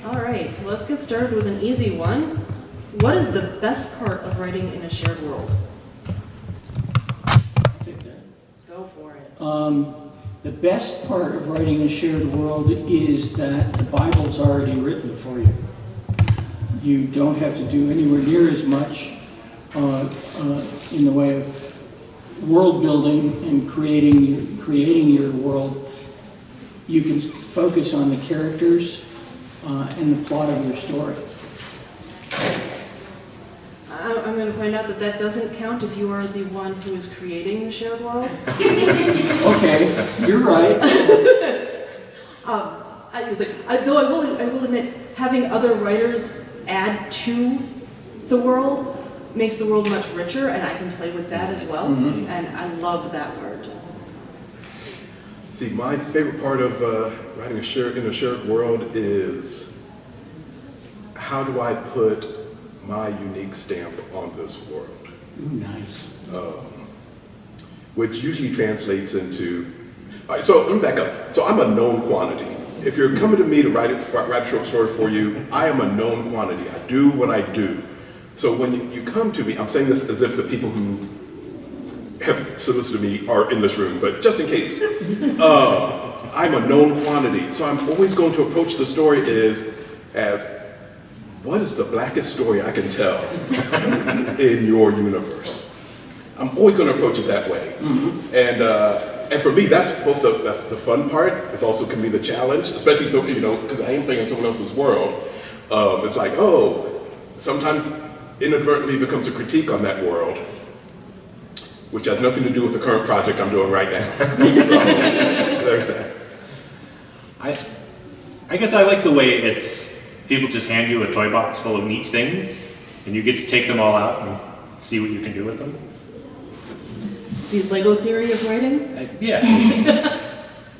All right, so let's get started with an easy one. What is the best part of writing in a shared world? Take that. Go for it. The best part of writing a shared world is that the Bible's already written for you. You don't have to do anywhere near as much in the way of world building and creating your world. You can focus on the characters and the plot of your story. I'm going to point out that that doesn't count if you are the one who is creating the shared world. Okay, you're right. Though I will admit, having other writers add to the world makes the world much richer, and I can play with that as well. Mm-hmm. And I love that part. See, my favorite part of writing in a shared world is how do I put my unique stamp on this world? Ooh, nice. Which usually translates into, all right, so let me back up. So I'm a known quantity. If you're coming to me to write a short story for you, I am a known quantity. I do what I do. So when you come to me, I'm saying this as if the people who have solicited me are in this room, but just in case. I'm a known quantity, so I'm always going to approach the story as what is the blackest story I can tell in your universe? I'm always going to approach it that way. Mm-hmm. And for me, that's the fun part. It also can be the challenge, especially because I am playing in someone else's world. It's like, sometimes inadvertently becomes a critique on that world, which has nothing to do with the current project I'm doing right now. So there's that. I guess I like the way it's people just hand you a toy box full of neat things, and you get to take them all out and see what you can do with them. The Lego theory of writing? Yeah.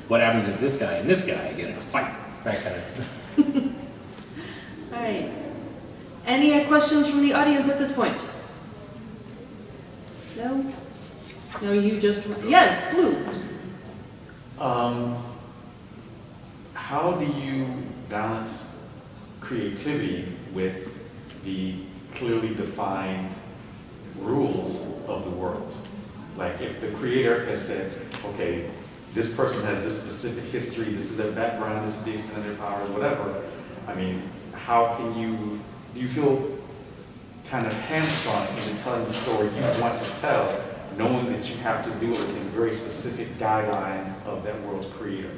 What happens if this guy and this guy get in a fight? That kind of. All right. Any questions from the audience at this point? No? No, you just, yes, Blue. How do you balance creativity with the clearly defined rules of the world? Like if the creator has said, okay, this person has this specific history, this is their background, this is the extent of their powers, whatever. I mean, how can do you feel kind of hamstrung in telling the story you want to tell, knowing that you have to do it within very specific guidelines of that world's creator?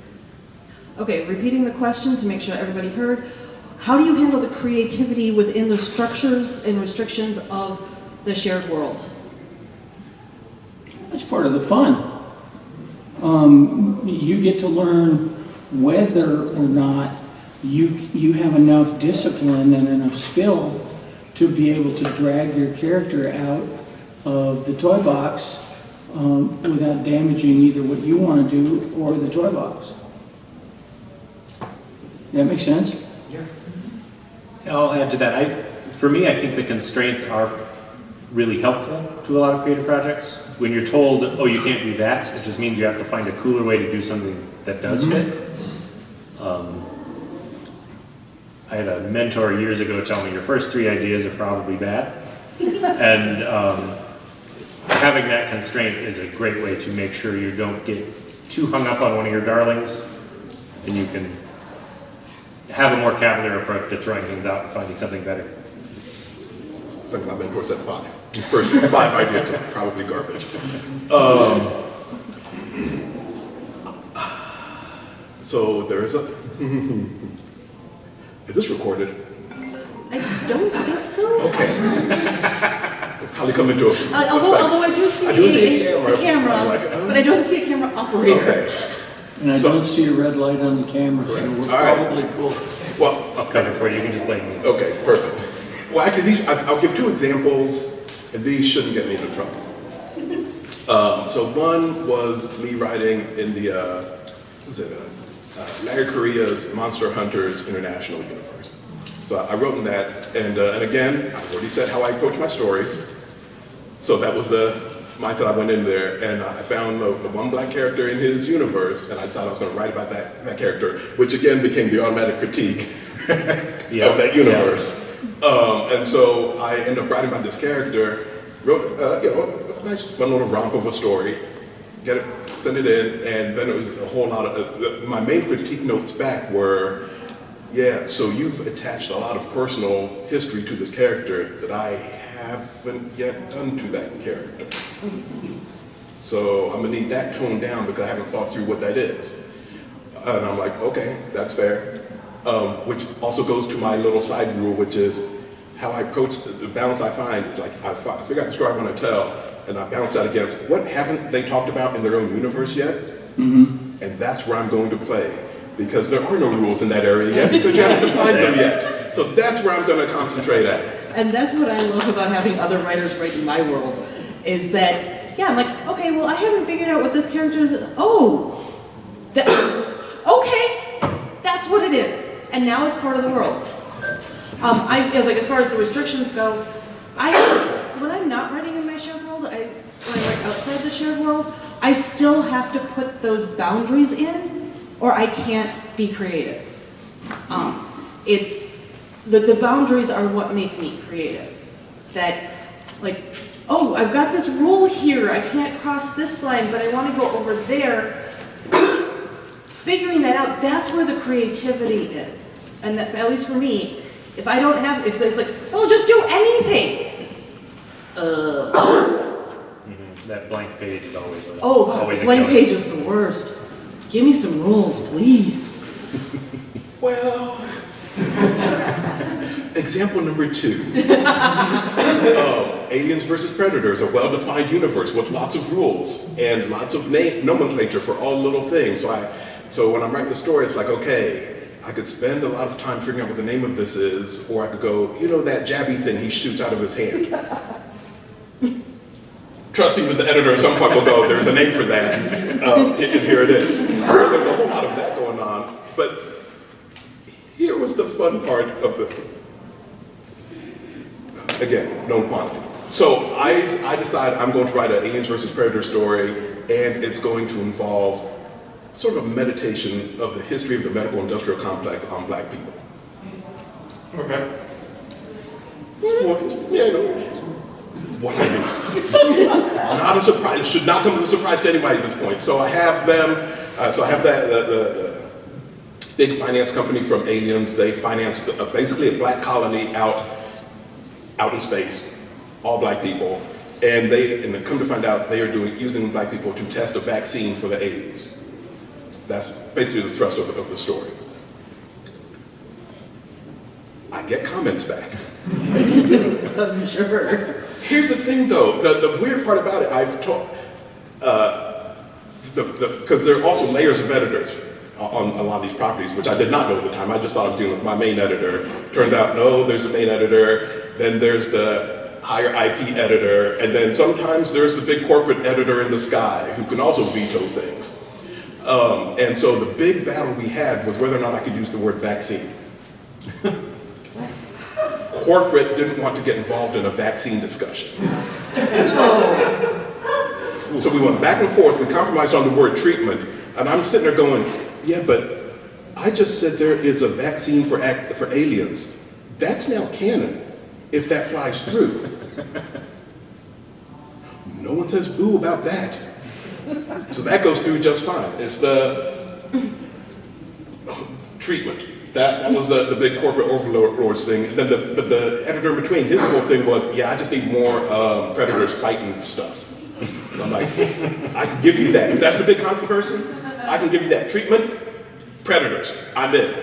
Okay, repeating the questions to make sure everybody heard. How do you handle the creativity within the structures and restrictions of the shared world? That's part of the fun. You get to learn whether or not you have enough discipline and enough skill to be able to drag your character out of the toy box without damaging either what you want to do or the toy box. That make sense? Yeah. I'll add to that. For me, I think the constraints are really helpful to a lot of creative projects. When you're told, oh, you can't do that, it just means you have to find a cooler way to do something that does fit. I had a mentor years ago tell me your first 3 ideas are probably bad. And having that constraint is a great way to make sure you don't get too hung up on one of your darlings, and you can have a more cavalier approach to throwing things out and finding something better. I think my mentor said 5. The first 5 ideas are probably garbage. So there is a... Is this recorded? I don't think so. Okay. We'll probably come into a... Although I do see a camera, but I don't see a camera operator. Okay. And I don't see a red light on the camera, so we're probably cool. Well, I'll cover for you. You can just blame me. okay, perfect. Well, actually, I'll give 2 examples, and these shouldn't get me into trouble. So one was me writing in the, Larry Correa's Monster Hunters International universe. So I wrote in that, and again, I've already said how I approach my stories. So that was the mindset I went in there, and I found the one black character in his universe, and I decided I was going to write about that character, which again became the automatic critique. Yeah. of that universe. And so I ended up writing about this character, wrote a nice fun little romp of a story, get it, send it in, and then it was a whole lot of, my main critique notes back were, yeah, so you've attached a lot of personal history to this character that I haven't yet done to that character. So I'm gonna need that toned down because I haven't thought through what that is. And I'm like, okay, that's fair. Which also goes to my little side rule, which is how I approach the balance I find is like, I figure out the story I want to tell, and I balance that against what haven't they talked about in their own universe yet? And that's where I'm going to play, because there are no rules in that area yet, because you haven't defined them yet. So that's where I'm going to concentrate at. And that's what I love about having other writers write in my world, is that, yeah, I'm like, okay, well, I haven't figured out what this character is. Oh, okay, that's what it is. And now it's part of the world. As far as the restrictions go, when I'm not writing in my shared world, when I write outside the shared world, I still have to put those boundaries in, or I can't be creative. It's the boundaries are what make me creative. That, like, oh, I've got this rule here. I can't cross this line, but I want to go over there. Figuring that out, that's where the creativity is. And that, at least for me, if I don't have, if it's like, oh, just do anything. That blank page is always a, Oh, God, always the a blank killer. page is the worst. Give me some rules, please. Well, example number 2. Aliens versus Predators, a well-defined universe with lots of rules and lots of nomenclature for all little things. So when I'm writing the story, it's like, okay, I could spend a lot of time figuring out what the name of this is, or I could go, you know that jabby thing he shoots out of his hand. Trusting that the editor at some point will go, there's a name for that, and here it is. So there's a whole lot of that going on, but here was the fun part of again, known quantity. So I decide I'm going to write an Aliens versus Predator story, and it's going to involve sort of a meditation of the history of the medical industrial complex on Black people. Okay. What I do. Not a surprise. It should not come as a surprise to anybody at this point. So I have them. So I have the big finance company from Aliens. They financed basically a Black colony out in space, all Black people, and come to find out they are using Black people to test a vaccine for the aliens. That's basically the thrust of the story. I get comments back. I'm sure. Here's the thing though, the weird part about it, I've taught, because there are also layers of editors on a lot of these properties, which I did not know at the time. I just thought I was dealing with my main editor. Turns out, no, there's the main editor, then there's the higher IP editor, and then sometimes there's the big corporate editor in the sky who can also veto things. And so the big battle we had was whether or not I could use the word vaccine. Corporate didn't want to get involved in a vaccine discussion. So we went back and forth, we compromised on the word treatment, and I'm sitting there going, yeah, but I just said there is a vaccine for aliens. That's now canon, if that flies through. No one says boo about that. So that goes through just fine. It's the treatment. That was the big corporate overlords thing. And then the editor in between, his whole thing was, yeah, I just need more predators fighting stuff. And I'm like, I can give you that. If that's the big controversy, I can give you that. Treatment, predators, I'm in.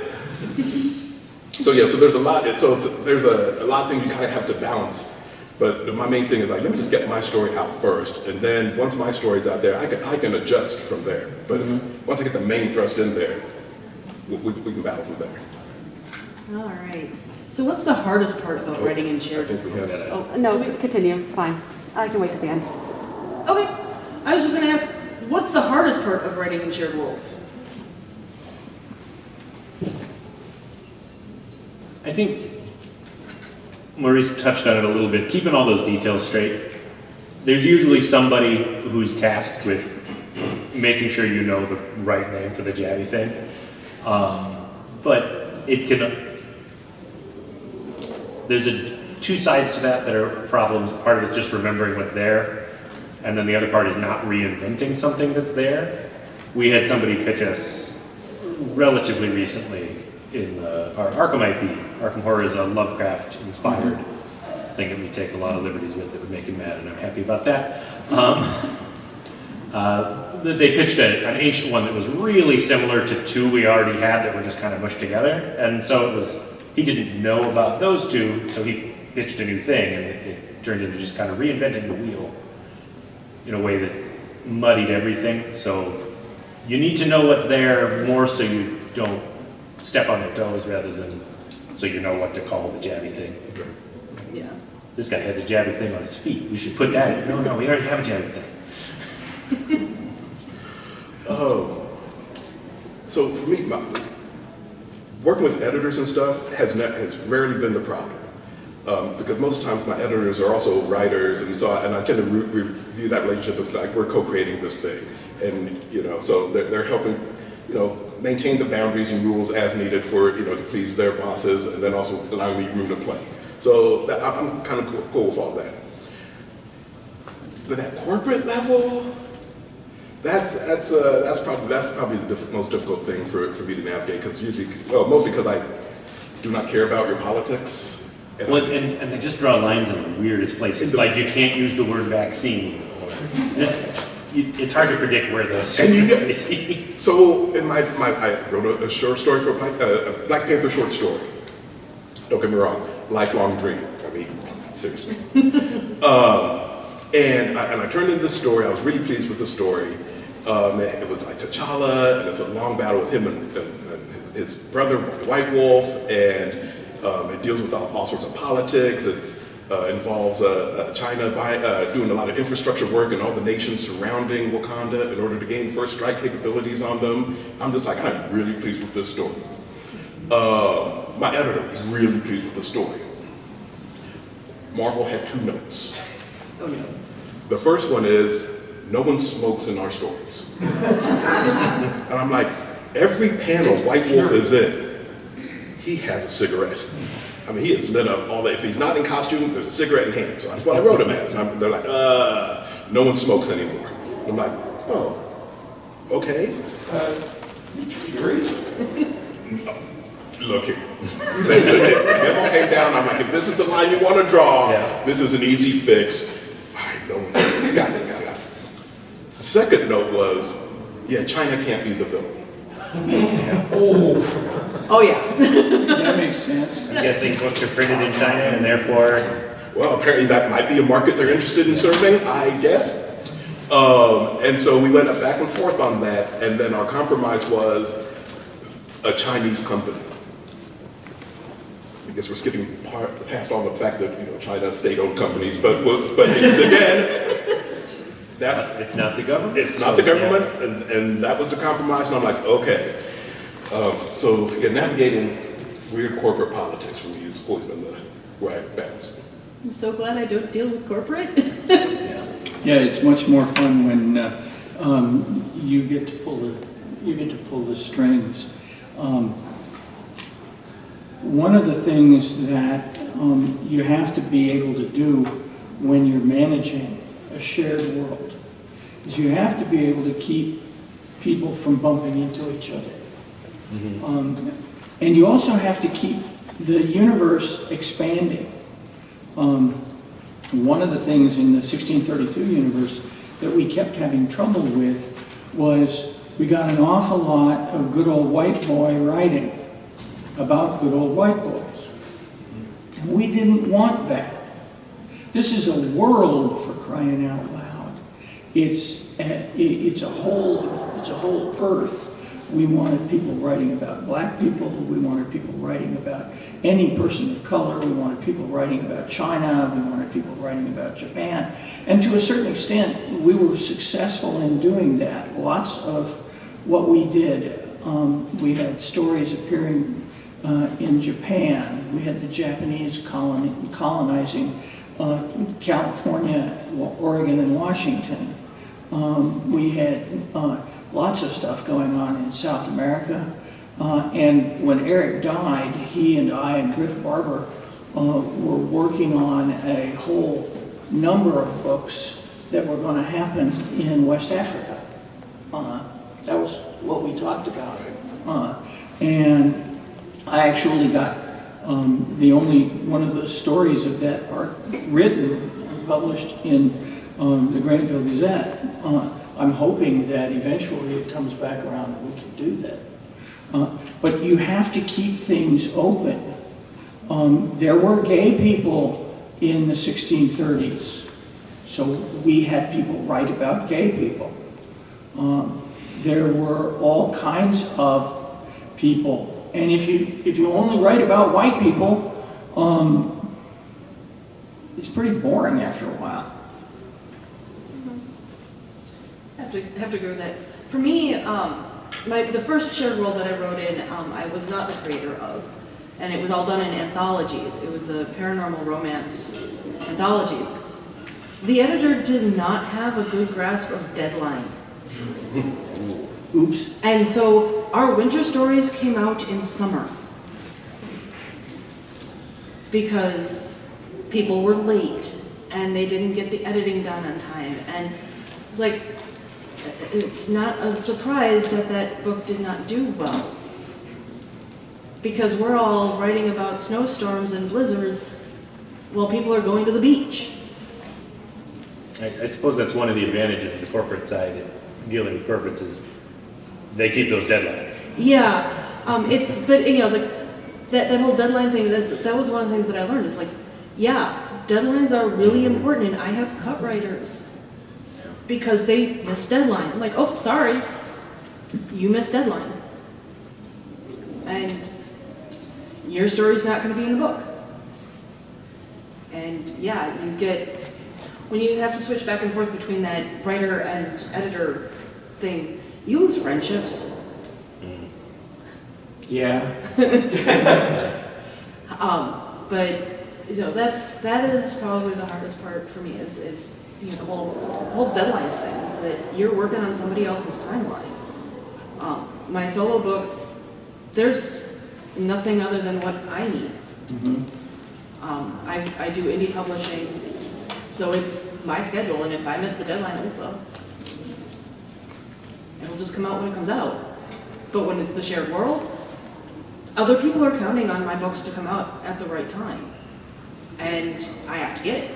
So yeah, so there's a lot. There's a lot of things you kind of have to balance. But my main thing is like, let me just get my story out first, and then once my story's out there, I can adjust from there. But once I get the main thrust in there, we can battle from there. All right. So what's the hardest part about writing in I shared? think we had it. Oh, no, continue, it's fine. I can wait till the end. Okay. I was just going to ask, what's the hardest part of writing in shared worlds? I think Maurice touched on it a little bit, keeping all those details straight. There's usually somebody who's tasked with making sure you know the right name for the jabby thing. But it can, there's two sides to that are problems. Part of it's just remembering what's there, and then the other part is not reinventing something that's there. We had somebody pitch us relatively recently in our Arkham IP. Arkham Horror is a Lovecraft-inspired thing that we take a lot of liberties with that would make him mad, and I'm happy about that. They pitched an ancient one that was really similar to two we already had that were just kind of mushed together, and so it was, he didn't know about those two, so he pitched a new thing, and it turned into just kind of reinventing the wheel in a way that muddied everything. So you need to know what's there more so you don't step on their toes rather than so you know what to call the jabby thing. Yeah. This guy has a jabby thing on his feet. We should put that in. No, we already have a jabby thing. So for me, working with editors and stuff has rarely been the problem. Because most times my editors are also writers, and so I tend to review that relationship as like we're co-creating this thing, and so they're helping maintain the boundaries and rules as needed for to please their bosses, and then also allowing me room to play. So I'm kind of cool with all that. But at corporate level, that's probably the most difficult thing for me to navigate, because mostly because I do not care about your politics. And they just draw lines in the weirdest places. Like you can't use the word vaccine. It's hard to predict where those. So in I wrote a short story for a Black Panther short story. Don't get me wrong, lifelong dream. I mean, seriously. And I turned in this story. I was really pleased with the story. It was like T'Challa, and it's a long battle with him and his brother, the White Wolf, and it deals with all sorts of politics. It involves China doing a lot of infrastructure work and all the nations surrounding Wakanda in order to gain first strike capabilities on them. I'm just like, I'm really pleased with this story. My editor was really pleased with the story. Marvel had 2 notes. Oh no. The first one is, no one smokes in our stories. And I'm like, every panel White Wolf is in, he has a cigarette. I mean, he is lit up all day. If he's not in costume, there's a cigarette in hand. So that's what I wrote him as. And they're like, no one smokes anymore. I'm like, oh, okay. Look here. The memo came down. I'm like, if this is the line you want to draw, this is an easy fix. All right, no one's saying Scott got it. The second note was, China can't be the villain. Oh yeah. That makes sense. I'm guessing books are printed in China and therefore. Well, apparently that might be a market they're interested in serving, I guess. And so we went back and forth on that, and then our compromise was a Chinese company. I guess we're skipping past all the fact that China's state-owned companies, but again, It's not the government. It's not the government, and that was the compromise. And I'm like, okay. So again, navigating weird corporate politics for me has always been where I bounce. I'm so glad I don't deal with corporate. Yeah, it's much more fun when you get to pull the strings. One of the things that you have to be able to do when you're managing a shared world is you have to be able to keep people from bumping into each other. And you also have to keep the universe expanding. One of the things in the 1632 universe that we kept having trouble with was we got an awful lot of good old white boy writing about good old white boys. And we didn't want that. This is a world, for crying out loud. It's a whole earth. We wanted people writing about black people. We wanted people writing about any person of color. We wanted people writing about China. We wanted people writing about Japan. And to a certain extent, we were successful in doing that. Lots of what we did, we had stories appearing in Japan. We had the Japanese colonizing California, Oregon, and Washington. We had lots of stuff going on in South America. And when Eric died, he and I and Griff Barber were working on a whole number of books that were going to happen in West Africa. That was what we talked about. And I actually got the only one of the stories of that are written and published in the Granville Gazette. I'm hoping that eventually it comes back around and we can do that. But you have to keep things open. There were gay people in the 1630s, so we had people write about gay people. There were all kinds of people, and if you only write about white people, it's pretty boring after a while. I have to agree with that. For me, the first shared world that I wrote in, I was not the creator of, and it was all done in anthologies. It was a paranormal romance anthologies. The editor did not have a good grasp of deadline. Oops. And so our winter stories came out in summer because people were late and they didn't get the editing done on time. And it's like, it's not a surprise that that book did not do well, because we're all writing about snowstorms and blizzards while people are going to the beach. I suppose that's one of the advantages of the corporate side, dealing with corporates, is they keep those deadlines. Yeah, but you know, like that whole deadline thing. That was one of the things that I learned. Is like, yeah, deadlines are really important, and I have cut writers because they missed deadline. I'm like, oh, sorry, you missed deadline, and your story's not going to be in the book. And yeah, you get, when you have to switch back and forth between that writer and editor thing, you lose friendships. Yeah. But you know, that is probably the hardest part for me is you know, the whole deadlines thing, is that you're working on somebody else's timeline. My solo books, there's nothing other than what I need. Mm-hmm. I do indie publishing, so it's my schedule, and if I miss the deadline, oh well, it'll just come out when it comes out. But when it's the shared world, other people are counting on my books to come out at the right time, and I have to get it.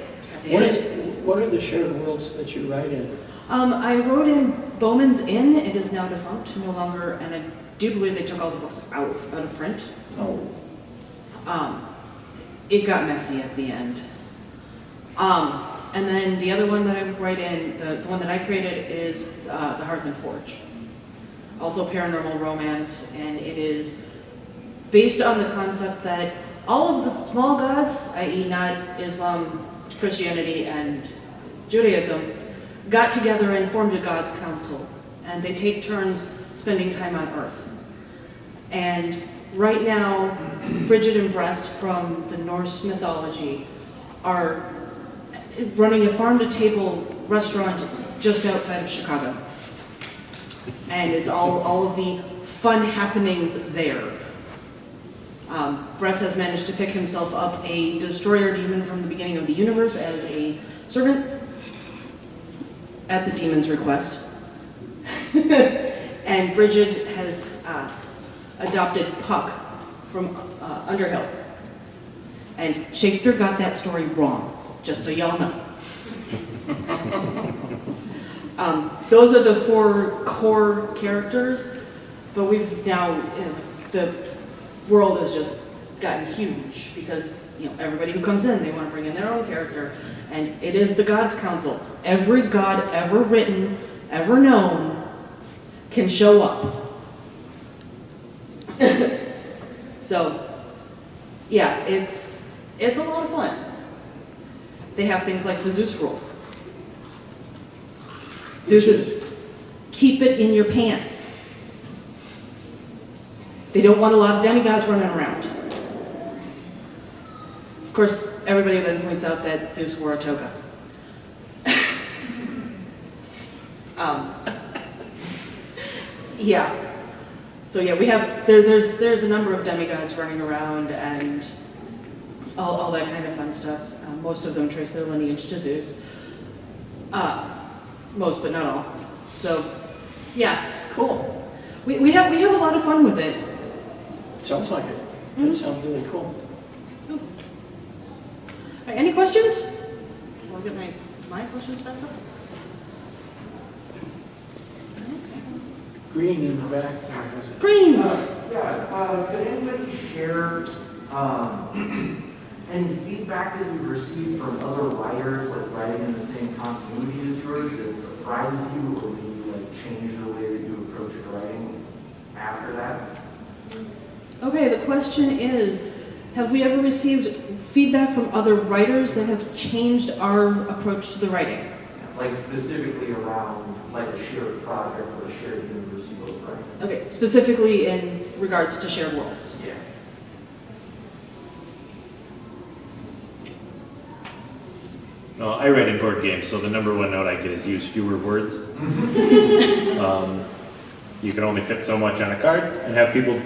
What are the shared worlds that you write in? I wrote in Bowman's Inn. It is now defunct, no longer, and I do believe they took all the books out of print. Oh. It got messy at the end. And then the other one that I write in, the one that I created, is the Hearth and Forge. Also paranormal romance, and it is based on the concept that all of the small gods, i.e. not Islam, Christianity, and Judaism, got together and formed a God's Council, and they take turns spending time on Earth. And right now, Bridget and Bress from the Norse mythology are running a farm-to-table restaurant just outside of Chicago. And it's all of the fun happenings there. Bress has managed to pick himself up a destroyer demon from the beginning of the universe as a servant at the demon's request. And Bridget has adopted Puck from Underhill. And Shakespeare got that story wrong, just so y'all know. Those are the 4 core characters, but we've now, you know, the world has just gotten huge because, you know, everybody who comes in, they want to bring in their own character, and it is the God's Council. Every god ever written, ever known, can show up. So, yeah, it's a lot of fun. They have things like the Zeus rule. Zeus is, keep it in your pants. They don't want a lot of demigods running around. Of course, everybody then points out that Zeus wore a toga. Yeah. So yeah, we have there's a number of demigods running around, and all that kind of fun stuff. Most of them trace their lineage to Zeus. Most, but not all. So, yeah, cool. We have a lot of fun with it. Sounds like it. That sounds really cool. All right, any questions? I'll get my questions back up. Green in the back there has it. Green! Could anybody share any feedback that you've received from other writers, like writing in the same continuity as yours, that surprised you or maybe like changed the way that you approach your writing after that? Okay, the question is, have we ever received feedback from other writers that have changed our approach to the writing? Like specifically around like a shared project or a shared universe you both write? Okay, specifically in regards to shared worlds. Yeah. No, I write in board games, so the number one note I get is use fewer words. You can only fit so much on a card and have people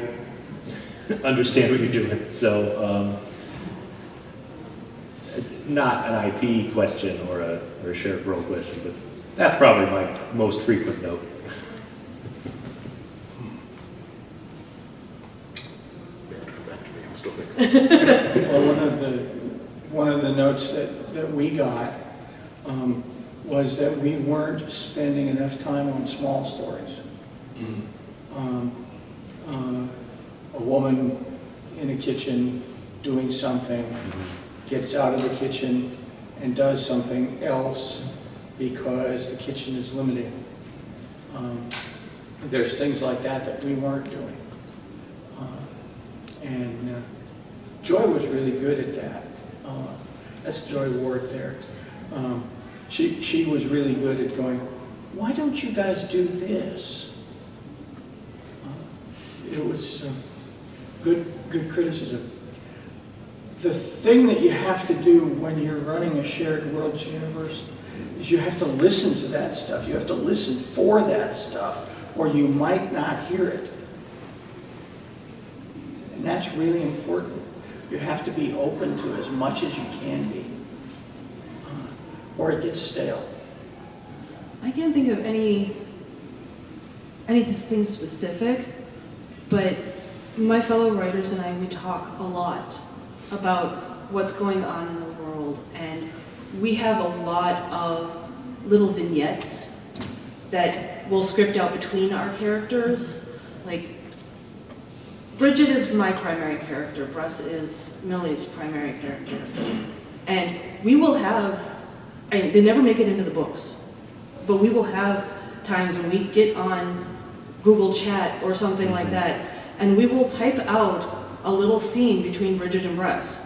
understand what you're doing. So, not an IP question or a shared world question, but that's probably my most frequent note. Back to me, I'm still thinking. Well, one of the notes that we got was that we weren't spending enough time on small stories. A woman in a kitchen doing something, gets out of the kitchen and does something else because the kitchen is limiting. There's things like that we weren't doing. And Joy was really good at that. That's Joy Ward there. She was really good at going, why don't you guys do this? It was good criticism. The thing that you have to do when you're running a shared worlds universe is you have to listen to that stuff. You have to listen for that stuff, or you might not hear it. And that's really important. You have to be open to as much as you can be, or it gets stale. I can't think of anything specific, but my fellow writers and I, we talk a lot about what's going on in the world, and we have a lot of little vignettes that we'll script out between our characters. Like, Bridget is my primary character, Bruce is Millie's primary character, and we will have, they never make it into the books, but we will have times when we get on Google Chat or something like that, and we will type out a little scene between Bridget and Bruce,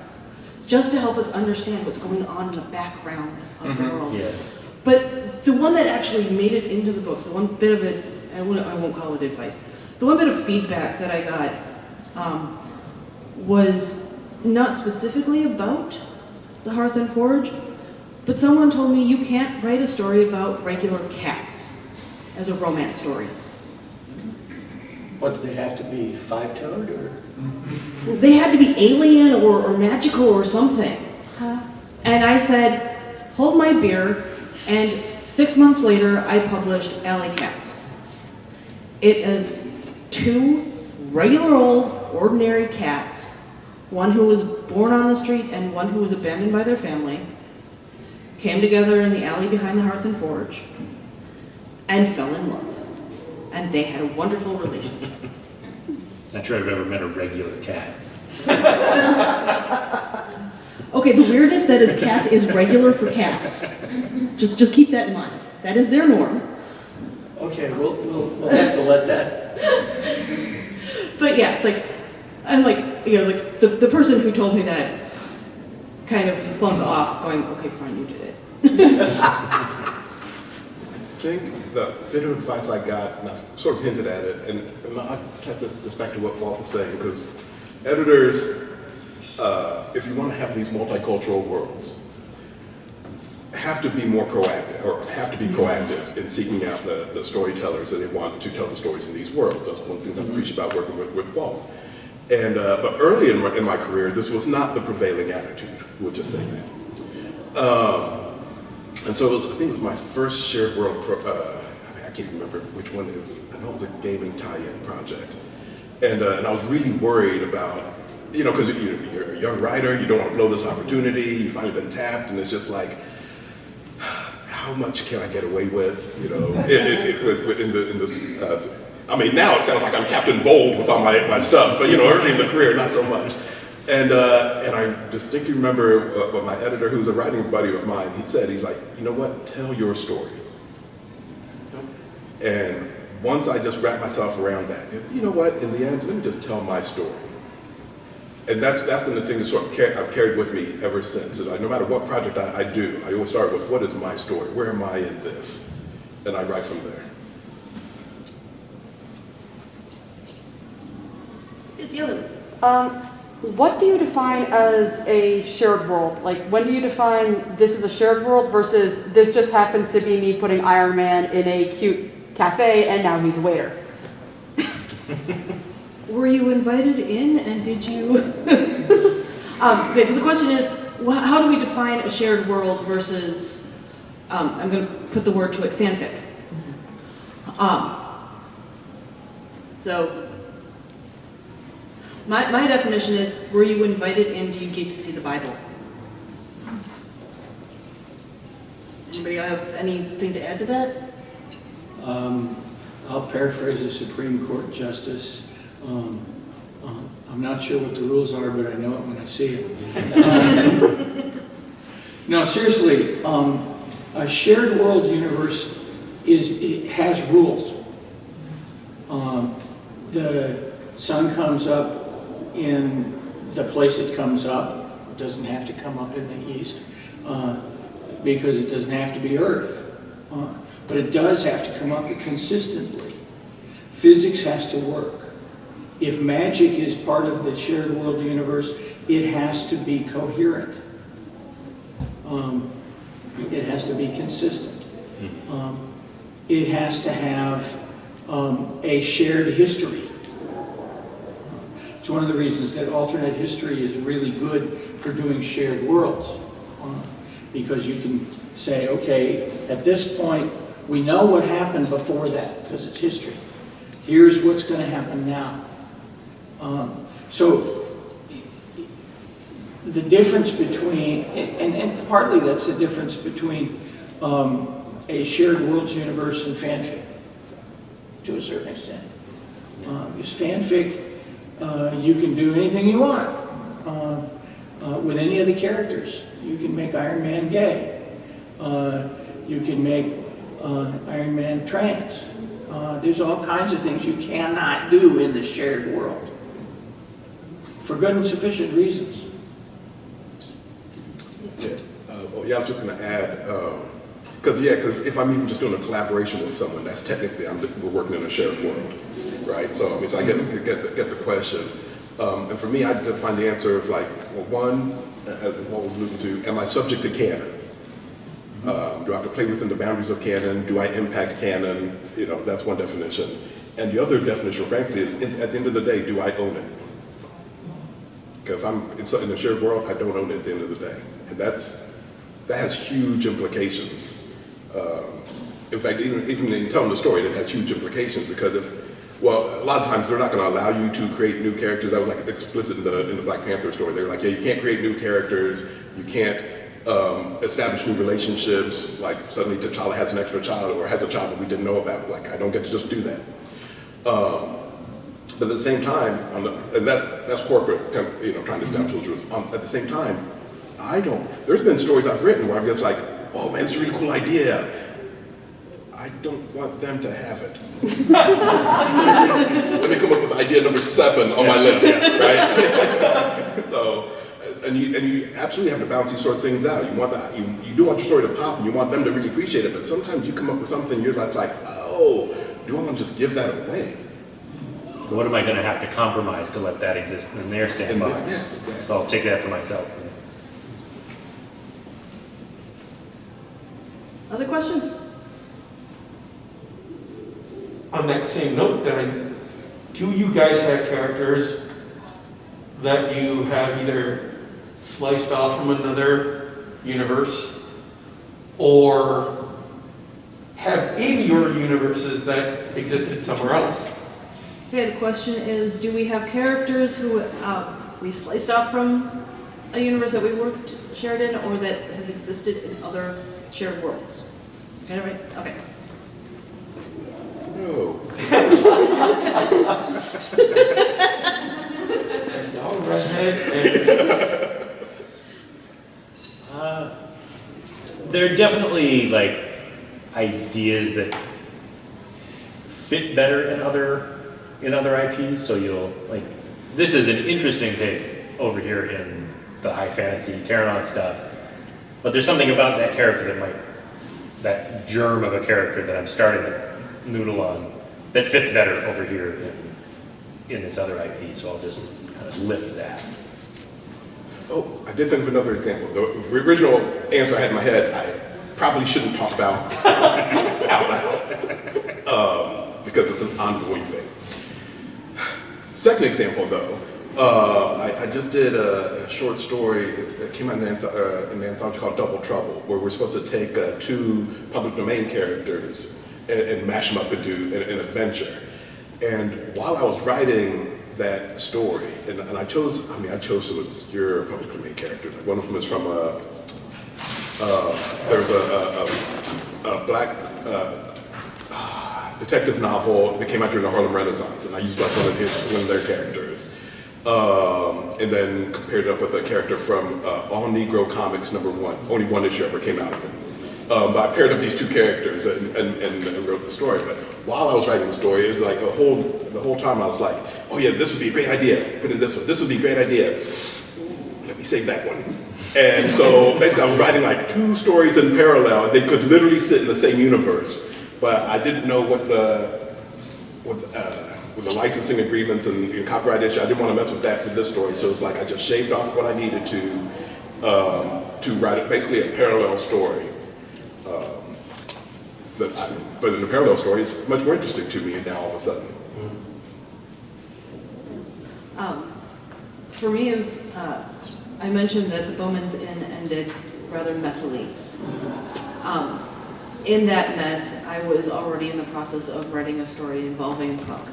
just to help us understand what's going on in the background of the world. Yeah. But the one that actually made it into the books, the one bit of it, I won't call it advice, the one bit of feedback that I got was not specifically about the Hearth and Forge, but someone told me you can't write a story about regular cats as a romance story. What, did they have to be five-toed, or? They had to be alien or magical or something. Huh? And I said, hold my beer, and 6 months later, I published Alley Cats. It is two regular old, ordinary cats, one who was born on the street and one who was abandoned by their family, came together in the alley behind the Hearth and Forge, and fell in love. And they had a wonderful relationship. Not sure I've ever met a regular cat. Okay, the weirdness that is cats is regular for cats. Just keep that in mind. That is their norm. Okay, we'll have to let that. But yeah, it's like, I'm like, like the person who told me that kind of slunk off, going, okay, fine, you did it. I think the bit of advice I got, and I've sort of hinted at it, and I have to this back to what Walt was saying, because editors, if you want to have these multicultural worlds, have to be more proactive, or have to be proactive in seeking out the storytellers that they want to tell the stories in these worlds. That's one of the things I preach about working with Walt. But early in my career, this was not the prevailing attitude, we'll just say that. And so I think it was my first shared world, I can't remember which one it was. I know it was a gaming tie-in project. And I was really worried about, because you're a young writer, you don't want to blow this opportunity, you've finally been tapped, and it's just like, how much can I get away with, in this, now it sounds like I'm Captain Bold with all my stuff, but early in the career, not so much. And I distinctly remember what my editor, who's a writing buddy of mine, he's like, you know what, tell your story. And once I just wrapped myself around that, you know what, in the end, let me just tell my story. And that's been the thing that I've carried with me ever since. Is no matter what project I do, I always start with, what is my story? Where am I in this? And I write from there. It's the other. What do you define as a shared world? Like, when do you define this is a shared world versus this just happens to be me putting Iron Man in a cute cafe and now he's a waiter? Were you invited in and did you? Okay, so the question is, how do we define a shared world versus, I'm going to put the word to it, fanfic. So, my definition is, were you invited in, do you get to see the Bible? Anybody have anything to add to that? I'll paraphrase a Supreme Court justice. I'm not sure what the rules are, but I know it when I see it. No, seriously, a shared world universe has rules. The sun comes up in the place it comes up. It doesn't have to come up in the east because it doesn't have to be Earth. But it does have to come up consistently. Physics has to work. If magic is part of the shared world universe, it has to be coherent. It has to be consistent. It has to have a shared history. It's one of the reasons that alternate history is really good for doing shared worlds. Because you can say, okay, at this point, we know what happened before that, because it's history. Here's what's going to happen now. So the difference between, and partly that's the difference between a shared worlds universe and fanfic, to a certain extent. Because fanfic, you can do anything you want with any of the characters. You can make Iron Man gay. You can make Iron Man trans. There's all kinds of things you cannot do in the shared world for good and sufficient reasons. I was just going to add, because if I'm even just doing a collaboration with someone, that's technically we're working in a shared world, right? So so I get the question, and for me, I define the answer of like, well, one, as what was alluded to, am I subject to canon? Do I have to play within the boundaries of canon? Do I impact canon? That's one definition. And the other definition, frankly, is at the end of the day, do I own it? Because if I'm in a shared world, I don't own it at the end of the day. And that has huge implications. In fact, even in telling the story, it has huge implications because a lot of times they're not going to allow you to create new characters. That was like explicit in the Black Panther story. They were like, yeah, you can't create new characters. You can't establish new relationships. Like suddenly T'Challa has an extra child or has a child that we didn't know about. Like I don't get to just do that. But at the same time, and that's corporate, trying to establish those rules. At the same time, there's been stories I've written where I'm just like, oh man, it's a really cool idea. I don't want them to have it. Let me come up with idea number 7 on my list, right? So, and you absolutely have to balance these sort of things out. You do want your story to pop and you want them to really appreciate it, but sometimes you come up with something you're like, oh, do I want to just give that away? What am I going to have to compromise to let that exist in their sandbox? Yes, exactly. So I'll take that for myself. Other questions? On that same note, then, do you guys have characters that you have either sliced off from another universe or have in your universes that existed somewhere else. Okay, the question is, do we have characters who we sliced off from a universe that we worked shared in, or that have existed in other shared worlds? Got it right? Okay. No. That's all redhead. There are definitely like ideas that fit better in other IPs. So you'll like, this is an interesting take over here in the high fantasy Terranon stuff, but there's something about that character that germ of a character that I'm starting to noodle on that fits better over here in this other IP. So I'll just kind of lift that. Oh, I did think of another example. The original answer I had in my head, I probably shouldn't talk about out loud because it's an ongoing thing. Second example, though, I just did a short story. It came out in an anthology called Double Trouble, where we're supposed to take two public domain characters and mash them up and do an adventure. And while I was writing that story, and I chose some obscure public domain characters. Like one of them is from there's a black detective novel that came out during the Harlem Renaissance, and I used like one of their characters. And then compared it up with a character from All Negro Comics #1. Only one issue ever came out of it. But I paired up these two characters and wrote the story. But while I was writing the story, it was like the whole time I was like, oh yeah, this would be a great idea. Put it this one. This would be a great idea. Ooh, let me save that one. And so basically I was writing like two stories in parallel, and they could literally sit in the same universe. But I didn't know what the licensing agreements and copyright issue, I didn't want to mess with that for this story. So it's like I just shaved off what I needed to write basically a parallel story. But in the parallel story, it's much more interesting to me now all of a sudden. For me, it was, I mentioned that the Bowman's Inn ended rather messily. In that mess, I was already in the process of writing a story involving Puck.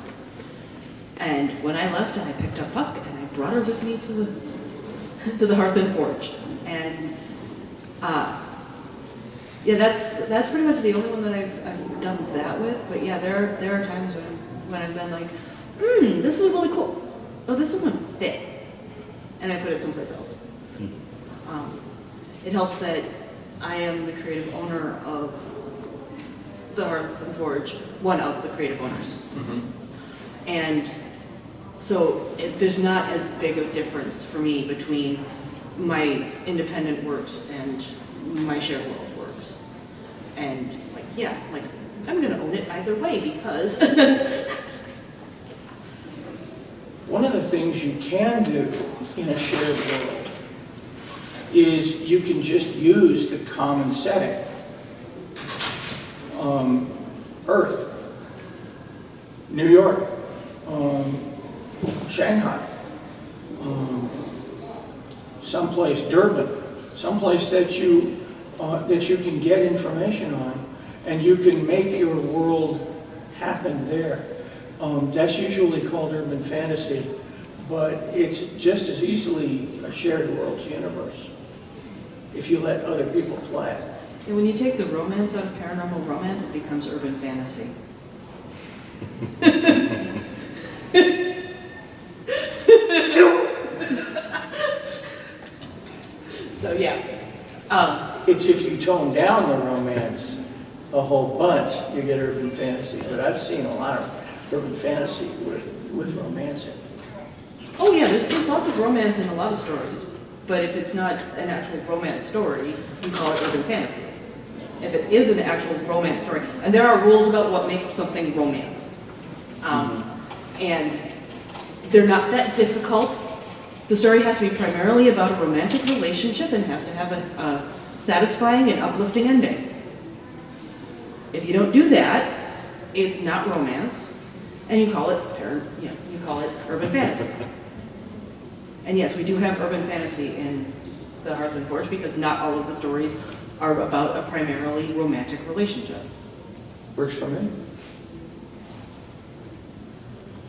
And when I left, I picked up Puck and I brought her with me to the Hearth and Forge. And yeah, that's pretty much the only one that I've done that with. But yeah, there are times when I've been like, this is really cool. Oh, this doesn't fit, and I put it someplace else. It helps that I am the creative owner of the Hearth and Forge, one of the creative owners, and so there's not as big of a difference for me between my independent works and my shared world works. And like, yeah, like I'm gonna own it either way because one of the things you can do in a shared world is you can just use the common setting. Earth, New York, Shanghai, someplace, Durban, someplace that you can get information on, and you can make your world happen there. That's usually called urban fantasy, but it's just as easily a shared worlds universe if you let other people play. and when you take the romance out of paranormal romance, it becomes urban fantasy. So yeah. It's if you tone down the romance a whole bunch, you get urban fantasy. But I've seen a lot of urban fantasy with romance in it. Oh yeah, there's lots of romance in a lot of stories, but if it's not an actual romance story, you call it urban fantasy. If it is an actual romance story, and there are rules about what makes something romance, and they're not that difficult. The story has to be primarily about a romantic relationship and has to have a satisfying and uplifting ending. If you don't do that, it's not romance, and you call it urban fantasy. And yes, we do have urban fantasy in the Hearth and Forge because not all of the stories are about a primarily romantic relationship. Works for me.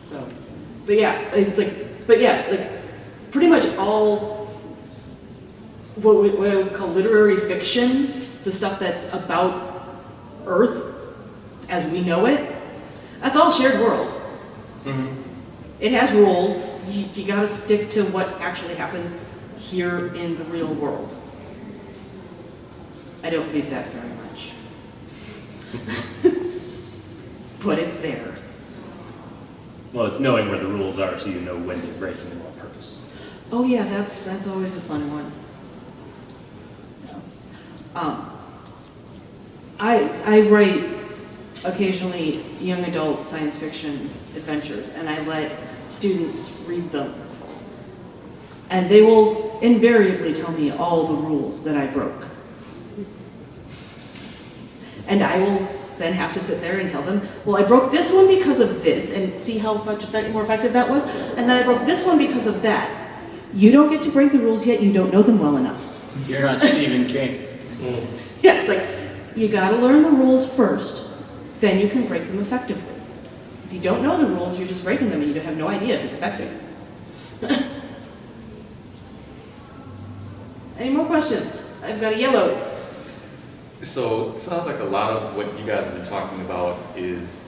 So, but yeah, it's like, but yeah, like pretty much all what I would call literary fiction, the stuff that's about Earth as we know it, that's all shared world. Mm-hmm. It has rules. You gotta stick to what actually happens here in the real world. I don't read that very much. But it's there. Well, it's knowing where the rules are so you know when you're breaking them on purpose. Oh yeah, that's always a fun one. I write occasionally young adult science fiction adventures, and I let students read them. And they will invariably tell me all the rules that I broke. And I will then have to sit there and tell them, well, I broke this one because of this, and see how much more effective that was, and then I broke this one because of that. You don't get to break the rules yet, you don't know them well enough. You're not Stephen King. Yeah, it's like, you gotta learn the rules first, then you can break them effectively. If you don't know the rules, you're just breaking them and you have no idea if it's effective. Any more questions? I've got a yellow. So it sounds like a lot of what you guys have been talking about is,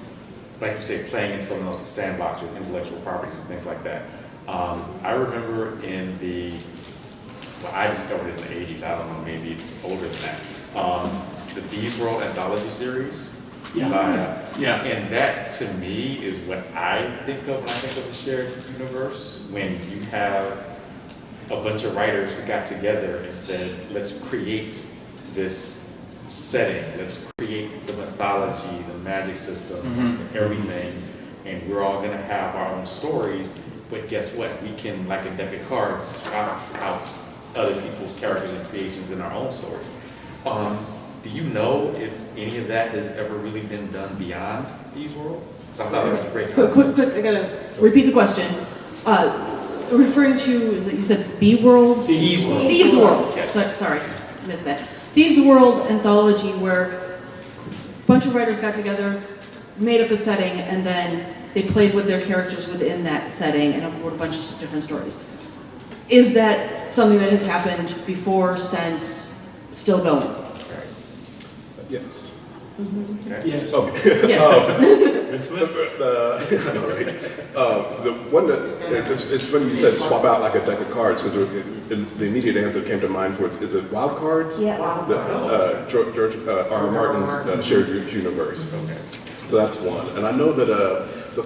like you say, playing in someone else's sandbox with intellectual properties and things like that. I remember in well, I discovered it in the 80s, I don't know, maybe it's older than that. The Thieves World anthology series. Yeah. And that, to me, is what I think of when I think of the shared universe, when you have a bunch of writers who got together and said, let's create this setting, let's create the mythology, the magic system, everything, and we're all gonna have our own stories, but guess what? We can, like a deck of cards, swap out other people's characters and creations in our own stories. Do you know if any of that has ever really been done beyond Thieves World? So I thought that was a great Quick, I gotta repeat the question. Referring to, is that you said B World? Thieves World. Thieves World. Yes. Sorry, missed that. Thieves World anthology where a bunch of writers got together, made up a setting, and then they played with their characters within that setting and wrote a bunch of different stories. Is that something that has happened before, since, still going? Yes. Yes. Okay. Yes. I know, right? The one that, it's funny you said swap out like a deck of cards, because the immediate answer that came to mind for it is it Wild Cards? Yeah. George R. Martin's shared universe. Okay. So that's one. And I know that so a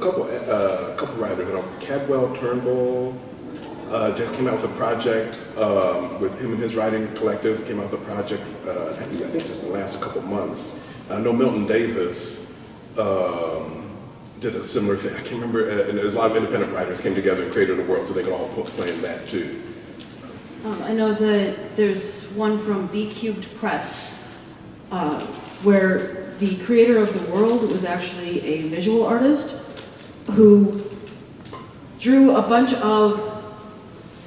couple writers, Cadwell Turnbull just came out with a project with him and his writing collective, came out with a project, I think just in the last couple months. I know Milton Davis did a similar thing. I can't remember, and there's a lot of independent writers came together and created a world so they could all play in that too. I know that there's one from B Cubed Press where the creator of the world was actually a visual artist who drew a bunch of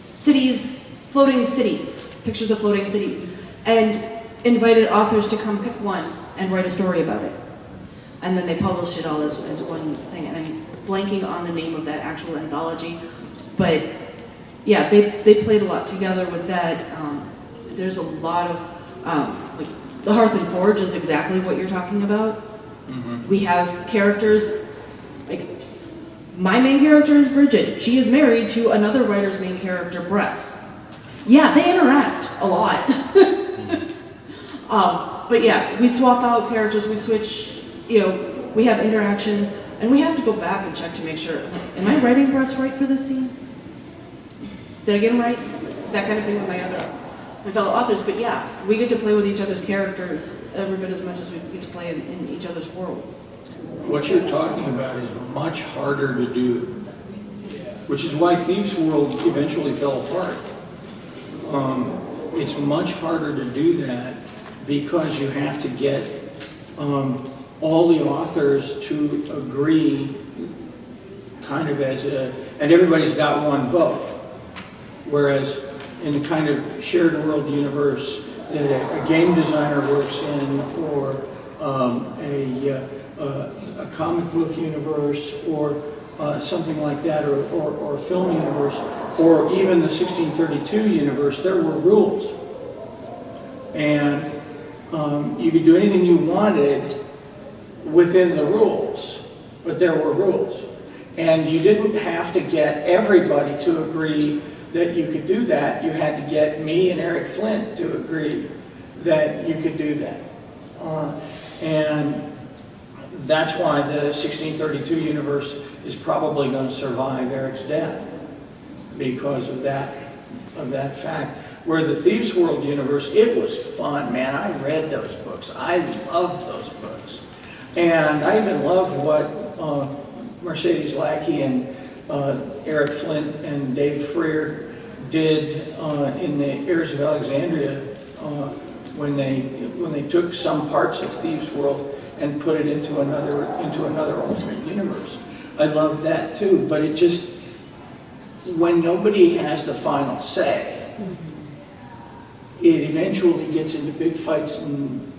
cities, floating cities, pictures of floating cities, and invited authors to come pick one and write a story about it. And then they published it all as one thing. And I'm blanking on the name of that actual anthology, but yeah, they played a lot together with that. There's a lot of, like, the Hearth and Forge is exactly what you're talking about. We have characters, like, my main character is Bridget. She is married to another writer's main character, Bress. Yeah, they interact a lot. But yeah, we swap out characters, we switch, we have interactions, and we have to go back and check to make sure, am I writing Bress right for this scene? Did I get him right? That kind of thing with my fellow authors, but yeah, we get to play with each other's characters every bit as much as we get to play in each other's worlds. What you're talking about is much harder to do, which is why Thieves World eventually fell apart. It's much harder to do that because you have to get all the authors to agree kind of and everybody's got one vote. Whereas in the kind of shared world universe that a game designer works in, or a comic book universe, or something like that, or a film universe, or even the 1632 universe, there were rules. And you could do anything you wanted within the rules, but there were rules. And you didn't have to get everybody to agree that you could do that. You had to get me and Eric Flint to agree that you could do that. And that's why the 1632 universe is probably going to survive Eric's death, because of that fact. Where the Thieves World universe, it was fun, man. I read those books. I loved those books. And I even loved what Mercedes Lackey and Eric Flint and Dave Freer did in the Heirs of Alexandria when they took some parts of Thieves World and put it into another alternate universe. I loved that too, but it just, when nobody has the final say, it eventually gets into big fights and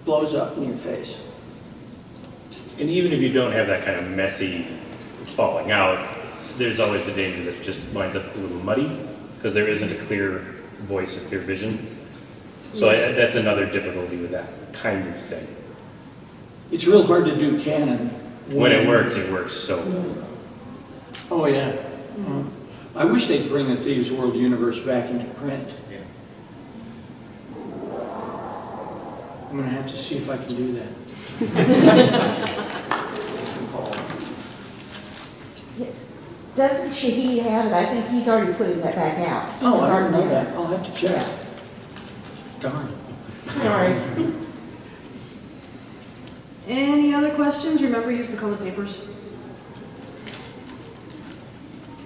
blows up in your face. And even if you don't have that kind of messy falling out, there's always the danger that it just winds up a little muddy, because there isn't a clear voice or clear vision. So that's another difficulty with that kind of thing. It's real hard to do canon. When it works so well. Oh yeah. I wish they'd bring the Thieves World universe back into print. Yeah. I'm going to have to see if I can do that. Doesn't Shahid have it? I think he's already putting that back out. Oh, I don't know that. I'll have to check. Darn. Sorry. Any other questions? Remember, use the colored papers.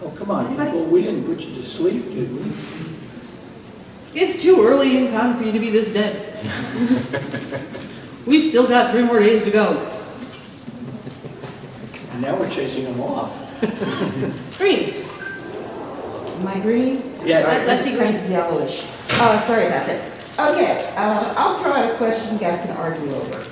Oh, come on, people. We didn't put you to sleep, did we? It's too early in con for you to be this dead. We still got 3 more days to go. And now we're chasing them off. Green. Am I green? Yeah, let's see green. Kind of yellowish. Oh, sorry about that. Okay, I'll throw out a question you guys can argue over.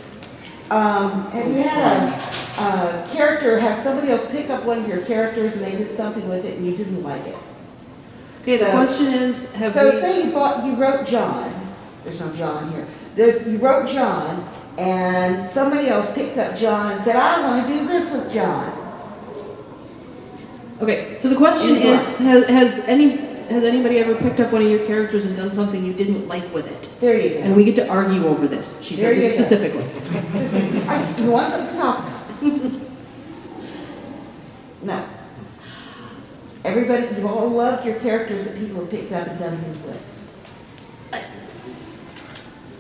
Have you had a character, have somebody else pick up one of your characters and they did something with it and you didn't like it? Okay, the question is, Say you wrote John. There's no John here. You wrote John, and somebody else picked up John and said, I want to do this with John. Okay, so the question is, has anybody ever picked up one of your characters and done something you didn't like with it? There you go. And we get to argue over this. She says it specifically. You want something to talk about? No. Everybody, you all loved your characters that people have picked up and done things with.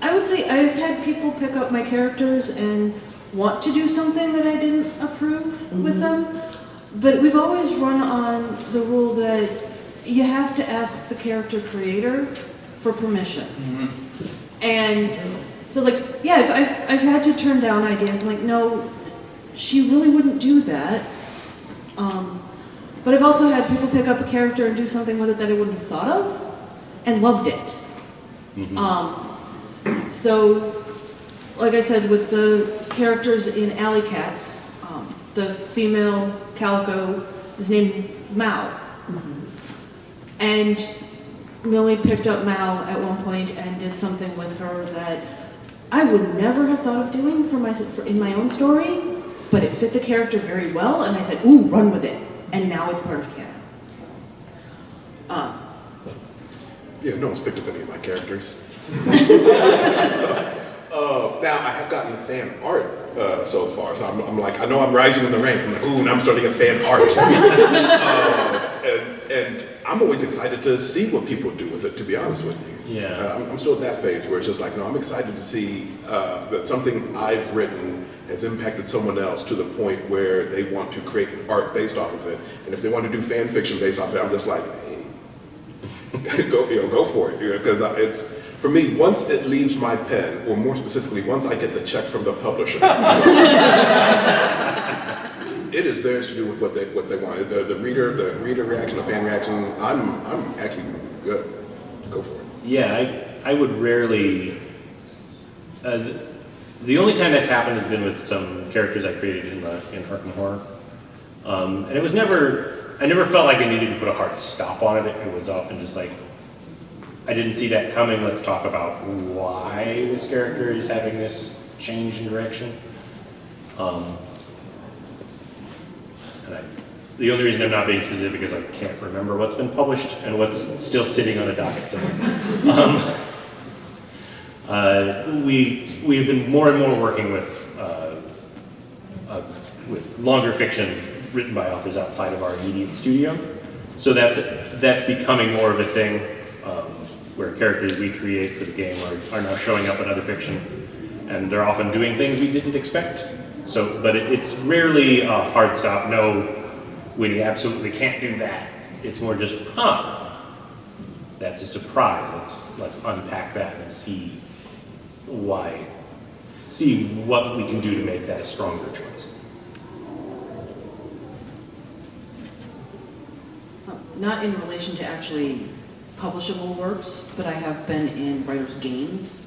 I would say I've had people pick up my characters and want to do something that I didn't approve with them, but we've always run on the rule that you have to ask the character creator for permission. And so like, yeah, I've had to turn down ideas. I'm like, no, she really wouldn't do that. But I've also had people pick up a character and do something with it that I wouldn't have thought of and loved it. So, like I said, with the characters in Alley Cats, the female calico is named Mao. And Millie picked up Mao at one point and did something with her that I would never have thought of doing in my own story, but it fit the character very well, and I said, ooh, run with it. And now it's part of canon. Yeah, no one's picked up any of my characters. Now, I have gotten fan art so far, so I'm like, I know I'm rising in the rank. I'm like, ooh, now I'm starting to get fan art. And I'm always excited to see what people do with it, to be honest with you. Yeah. I'm still at that phase where it's just like, no, I'm excited to see that something I've written has impacted someone else to the point where they want to create art based off of it. And if they want to do fan fiction based off of it, I'm just like, hey, go for it. Because it's, for me, once it leaves my pen, or more specifically, once I get the check from the publisher, it is theirs to do with what they want. The reader reaction, the fan reaction. I'm actually good. Go for it. Yeah, I would rarely. The only time that's happened has been with some characters I created in Arkham Horror, and it was never. I never felt like I needed to put a hard stop on it. It was often just like, I didn't see that coming. Let's talk about why this character is having this change in direction. The only reason I'm not being specific is I can't remember what's been published and what's still sitting on a docket somewhere. We've been more and more working with longer fiction written by authors outside of our immediate studio. So that's becoming more of a thing where characters we create for the game are now showing up in other fiction, and they're often doing things we didn't expect. So, but it's rarely a hard stop. No, we absolutely can't do that. It's more just, that's a surprise. Let's unpack that and see what we can do to make that a stronger choice. Not in relation to actually publishable works, but I have been in writers' games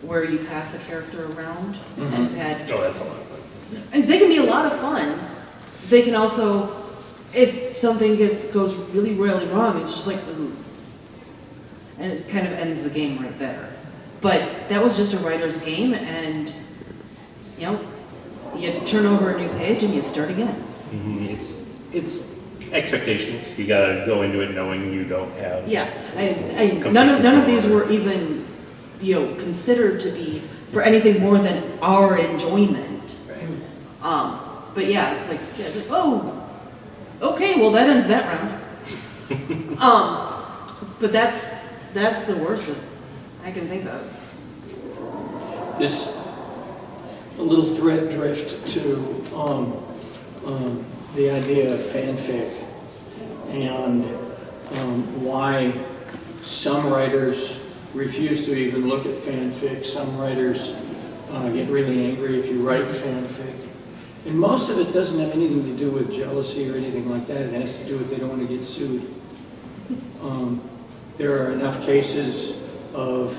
where you pass a character around and had. Oh, that's a lot of fun. And they can be a lot of fun. They can also, if something goes really, really wrong, it's just like, ooh. And it kind of ends the game right there. But that was just a writer's game, and you turn over a new page and you start again. It's expectations. You gotta go into it knowing you don't have. Yeah, none of these were even considered to be for anything more than our enjoyment. Right. But yeah, it's like, oh, okay, well that ends that round. But that's the worst that I can think of. This a little thread drift to the idea of fanfic and why some writers refuse to even look at fanfic. Some writers get really angry if you write fanfic. And most of it doesn't have anything to do with jealousy or anything like that. It has to do with they don't want to get sued. There are enough cases of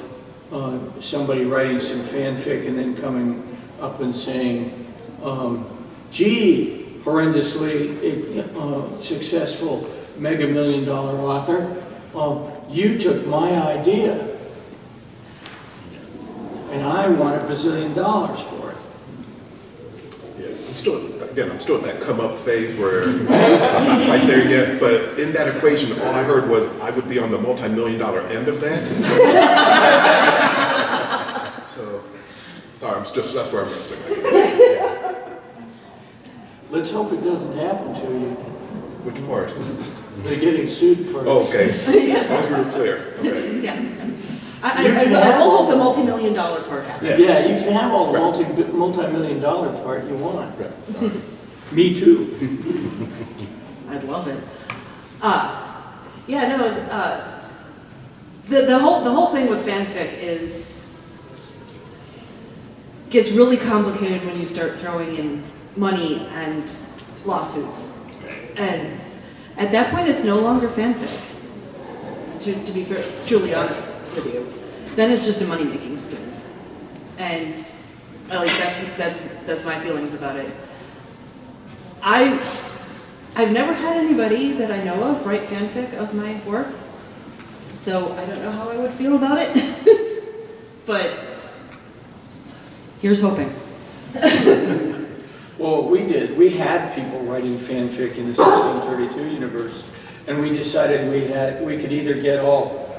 somebody writing some fanfic and then coming up and saying, gee, horrendously successful mega $1 million author, you took my idea and I want $1 bazillion for it. Yeah, I'm still at that come up phase where I'm not quite there yet, but in that equation, all I heard was I would be on the multi-million-dollar end of that. So, sorry, that's where I'm wrestling. Let's hope it doesn't happen to you. Which part? The getting sued part. Oh, okay. As long as we were clear. Okay. Yeah. I will hope the multi-million-dollar part happens. Yeah, you can have all the multi-million-dollar part you want. Right. Me too. I'd love it. The whole thing with fanfic gets really complicated when you start throwing in money and lawsuits. And at that point, it's no longer fanfic. To be truly honest with you, then it's just a money-making scheme. And at least that's my feelings about it. I've never had anybody that I know of write fanfic of my work, so I don't know how I would feel about it. But here's hoping. Well, what we did, we had people writing fanfic in the 1632 universe, and we decided we could either get all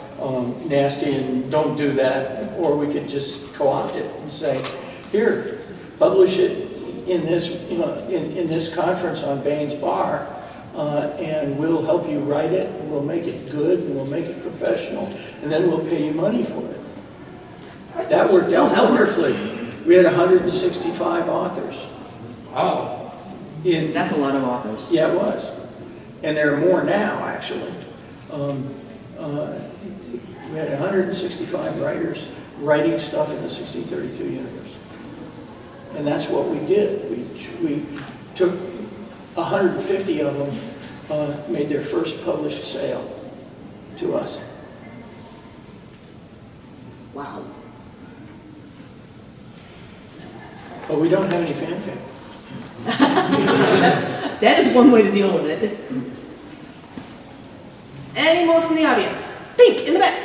nasty and don't do that, or we could just co-opt it and say, here, publish it in this, in this conference on Baines Bar, and we'll help you write it, and we'll make it good, and we'll make it professional, and then we'll pay you money for it. That worked out wonderfully. We had 165 authors. Wow. That's a lot of authors. Yeah, it was. And there are more now, actually. We had 165 writers writing stuff in the 1632 universe. And that's what we did. We took 150 of them made their first published sale to us. Wow. But we don't have any fanfic. That is one way to deal with it. Any more from the audience? Pink, in the back.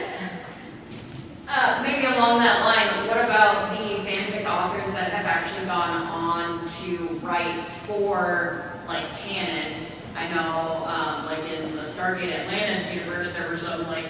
Maybe along that line, what about the fanfic authors that have actually gone on to write for, like, canon? I know, like in the Stargate Atlantis universe, there were some, like,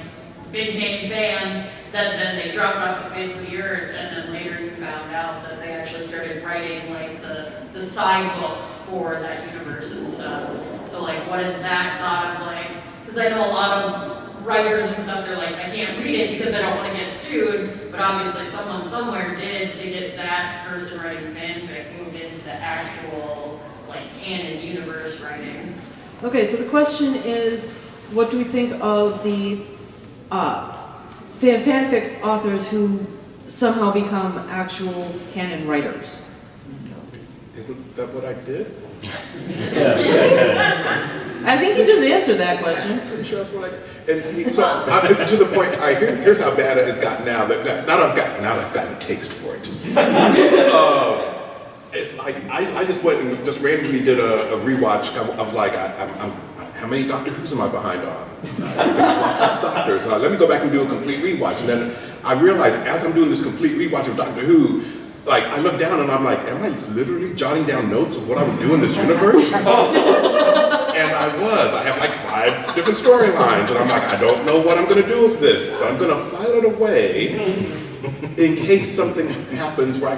big name fans that then they dropped off the face of the earth, and then later you found out that they actually started writing, like, the side books for that universe and stuff. So, like, what is that thought of, like, because I know a lot of writers and stuff, they're like, I can't read it because I don't want to get sued, but obviously someone somewhere did to get that person writing fanfic moved into the actual, like, canon universe writing. Okay, so the question is, what do we think of the fanfic authors who somehow become actual canon writers? Isn't that what I did? I think you just answered that question. I'm pretty sure that's what I. And so it's to the point. All right, here's how bad it's gotten now. Now that I've gotten a taste for it. It's like I just went and just randomly did a rewatch of like how many Doctor Who's am I behind on? Doctors. Let me go back and do a complete rewatch. And then I realized as I'm doing this complete rewatch of Doctor Who, like I look down and I'm like, am I literally jotting down notes of what I would do in this universe? And I have like 5 different storylines, and I'm like, I don't know what I'm going to do with this, but I'm going to file it away in case something happens where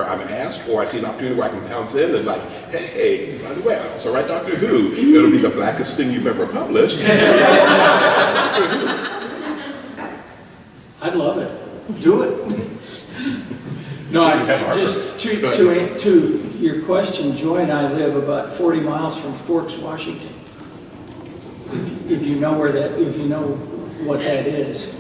I'm asked, or I see an opportunity where I can pounce in and like, hey, by the way, I also write Doctor Who. It'll be the blackest thing you've ever published. I'd love it. Do it. No, just to your question, Joy and I live about 40 miles from Forks, Washington. If you know what that is.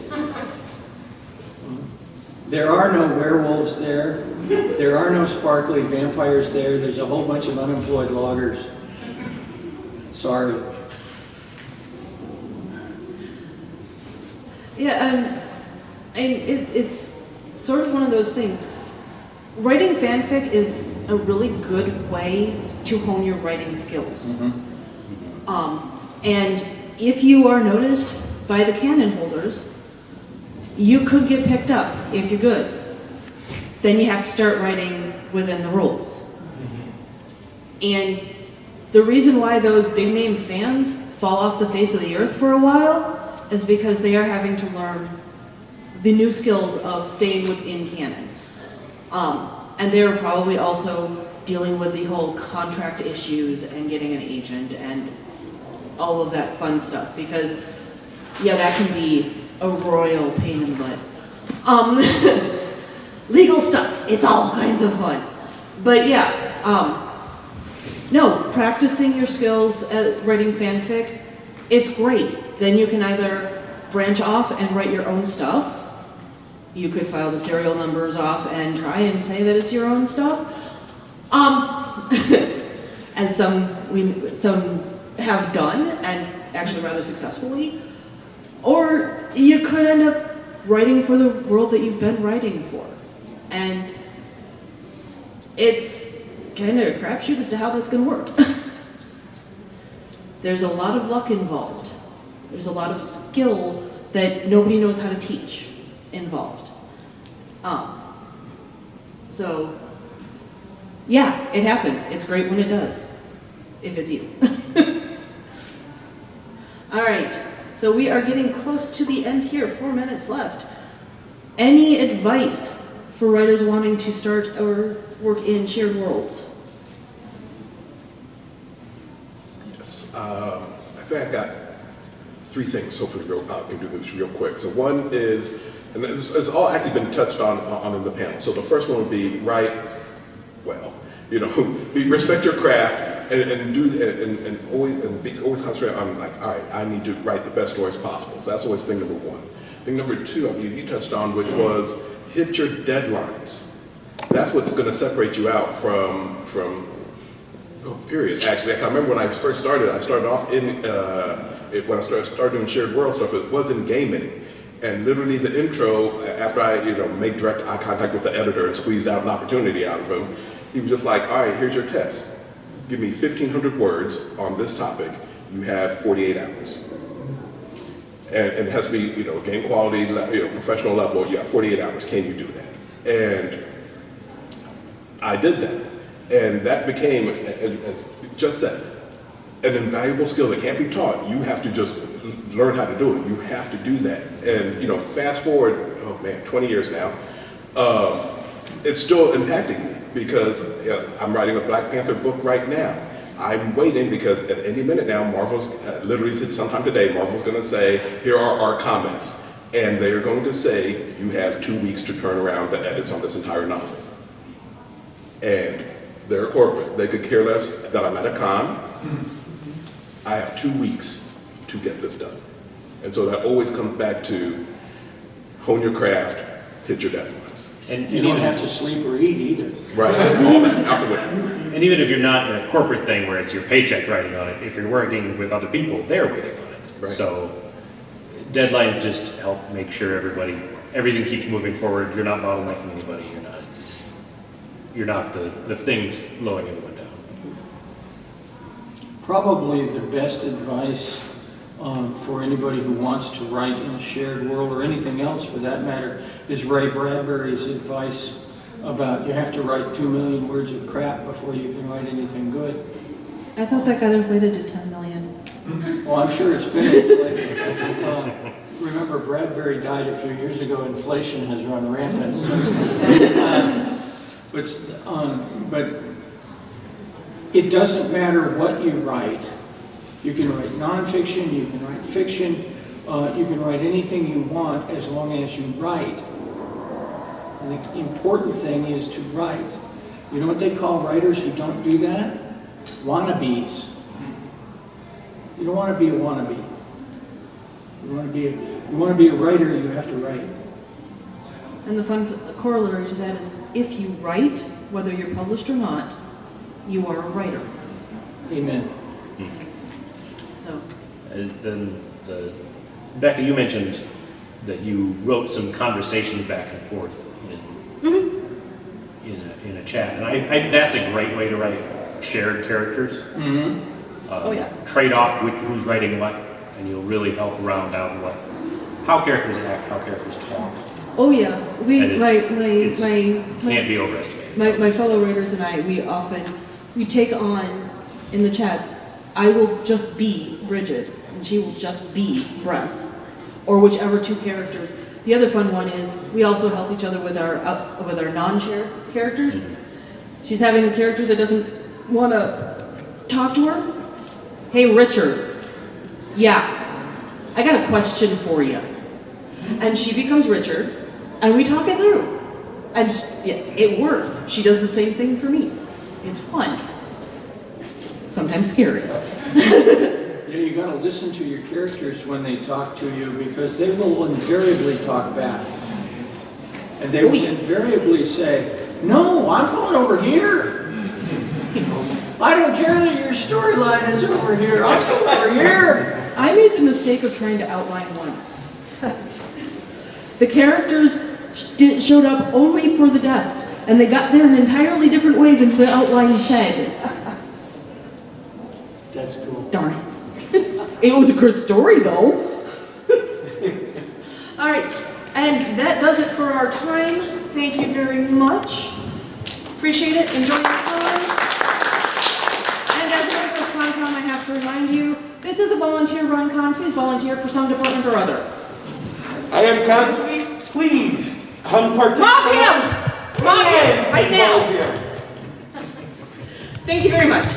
There are no werewolves there. There are no sparkly vampires there. There's a whole bunch of unemployed loggers. Sorry. Yeah, and it's sort of one of those things. Writing fanfic is a really good way to hone your writing skills. And if you are noticed by the canon holders, you could get picked up if you're good. Then you have to start writing within the rules. And the reason why those big name fans fall off the face of the earth for a while is because they are having to learn the new skills of staying within canon. And they're probably also dealing with the whole contract issues and getting an agent and all of that fun stuff, because yeah, that can be a royal pain in the butt. Legal stuff, it's all kinds of fun. But yeah, no, practicing your skills at writing fanfic, it's great. Then you can either branch off and write your own stuff. You could file the serial numbers off and try and say that it's your own stuff. As some have done, and actually rather successfully. Or you could end up writing for the world that you've been writing for. And it's kind of a crapshoot as to how that's going to work. There's a lot of luck involved. There's a lot of skill that nobody knows how to teach involved. So, yeah, it happens. It's great when it does, if it's you. All right, so we are getting close to the end here, 4 minutes left. Any advice for writers wanting to start or work in shared worlds? Yes, I think I got 3 things, hopefully I can do this real quick. So one is, and it's all actually been touched on in the panel. So the first one would be write well. Respect your craft and always concentrate on like, all right, I need to write the best stories possible. So that's always thing number 1. Thing number 2, I believe you touched on, which was hit your deadlines. That's what's going to separate you out from Period. Actually, I remember when I first started. I started off in when I started doing shared world stuff. It was in gaming, and literally the intro after I make direct eye contact with the editor and squeezed out an opportunity out of him, he was just like, "All right, here's your test. Give me 1,500 words on this topic. You have 48 hours." And it has to be, game quality, professional level. You have 48 hours. Can you do that? And I did that. And that became, as you just said, an invaluable skill that can't be taught. You have to just learn how to do it. You have to do that. And, fast forward, 20 years now, it's still impacting me because I'm writing a Black Panther book right now. I'm waiting because at any minute now, Marvel's, literally sometime today, Marvel's going to say, here are our comments. And they are going to say, you have 2 weeks to turn around the edits on this entire novel. And they're corporate. They could care less that I'm at a con. I have 2 weeks to get this done. And so that always comes back to hone your craft, hit your deadlines. And you don't have to sleep or eat either. Right, all that, out the window. And even if you're not in a corporate thing where it's your paycheck writing on it, if you're working with other people, they're waiting on it. Right. So deadlines just help make sure everything keeps moving forward. You're not bottlenecking anybody. You're not the thing slowing anyone down. Probably the best advice for anybody who wants to write in a shared world or anything else for that matter is Ray Bradbury's advice about you have to write 2 million words of crap before you can write anything good. I thought that got inflated to 10 million. Well, I'm sure it's been inflated. Remember, Bradbury died a few years ago. Inflation has run rampant since then. But it doesn't matter what you write. You can write nonfiction, you can write fiction, you can write anything you want as long as you write. And the important thing is to write. You know what they call writers who don't do that? Wannabes. You don't want to be a wannabe. You want to be a writer, you have to write. And the fun corollary to that is if you write, whether you're published or not, you are a writer. Amen. So. And then, Becca, you mentioned that you wrote some conversations back and forth in a chat, and that's a great way to write shared characters. Trade off who's writing what, and you'll really help round out how characters act, how characters talk. Oh yeah, Can't be overestimated. My fellow writers and I, we take on in the chats. I will just be Bridget, and she will just be Bress, or whichever two characters. The other fun one is we also help each other with our non-shared characters. She's having a character that doesn't want to talk to her. Hey Richard, yeah, I got a question for you. And she becomes Richard, and we talk it through. And it works. She does the same thing for me. It's fun. Sometimes scary. Yeah, you got to listen to your characters when they talk to you because they will invariably talk back. And they will invariably say, no, I'm going over here. I don't care that your storyline is over here. I'm going over here. I made the mistake of trying to outline once. The characters showed up only for the deaths, and they got there an entirely different way than the outline said. That's cool. Darn it. It was a good story, though. All right, and that does it for our time. Thank you very much. Appreciate it. Enjoy your time. And as a member of ConCon, I have to remind you, this is a volunteer-run con. Please volunteer for some department or other. I am Consweet. Please come participate. Mob hands! Mob hands! Right now! Volunteer. Thank you very much.